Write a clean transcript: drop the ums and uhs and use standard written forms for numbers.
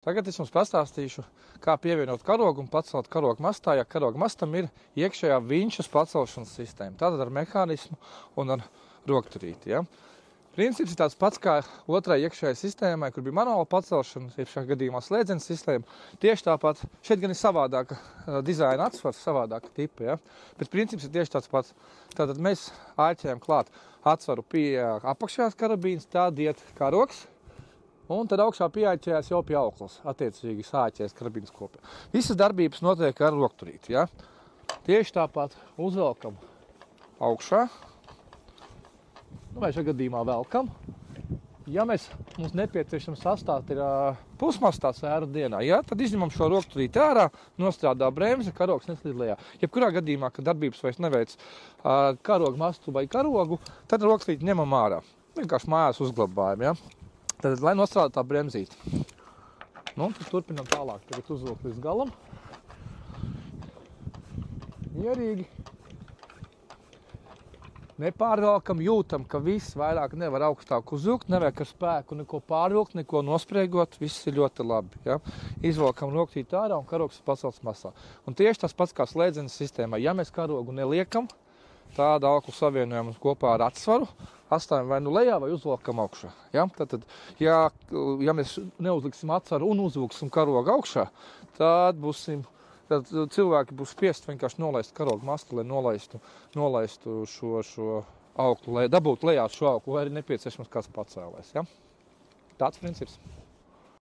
Tagad es jums pastāstīšu, kā pievienot karogu un pacelt karogu mastā, ja karoga mastam ir iekšējā vinčas pacelšanas sistēma. Tātad ar mehānismu un ar rokturīti. Ja? Princips ir tāds pats kā otrai iekšējai sistēmai, kur bija manuāla pacelšana, ir šajā gadījumā slēdzenes sistēma. Tieši tāpat, šeit gan ir savādāka dizaina atsvars, savādāka tipa, ja? Bet princips ir tieši tāds pats. Tātad mēs āķējam klāt atsvaru pie apakšējās karabīnas, tād iet karogs. Un tad augšā pieaicējās jau pie auklas, attiecīgi sāķēs karabīnas kopā. Visas darbības notiek ar rokturīti, ja? Tieši tāpat uzvelkam augšā, vai šajā gadījumā velkam. Ja mums nepieciešams sastāvt ir pusmastā sēru dienā, ja? Tad izņemam šo rokturīti ārā, nostrādā bremze, karogs neslīd lejā. Jebkurā gadījumā, kad darbības vairs neveic karogu mastu vai karogu, tad rokturīti ņemam ārā. Vienkārši mājās uzglabājam, ja? Tad, lai nostrādā tā bremzīte. Nu, tad turpinam tālāk. Tagad uzvilkt līdz galam. Mierīgi. Nepārvelkam, jūtam, ka viss vairāk nevar augstāk uzvilkt, nevajag ar spēku neko pārvilkt, neko nospriegot, viss ir ļoti labi. Ja? Izvelkam rokturīti ārā un karogs pacelts masā. Un tieši tas pats kā slēdzenes sistēmā. Ja mēs karogu neliekam, tāda auklu savienojam kopā ar atsvaru, atstājam vai nu lejā, vai uzvelkam augšā. Ja? Tātad, ja mēs neuzliksim atsvaru un uzvilksim karogu augšā, tad cilvēki būs spiest vienkārši nolaist karogu mastu, lai nolaistu šo auklu, lai dabūtu lejā šo auklu, vai arī nepieciešams kāds pacēlēs. Ja? Tāds princips.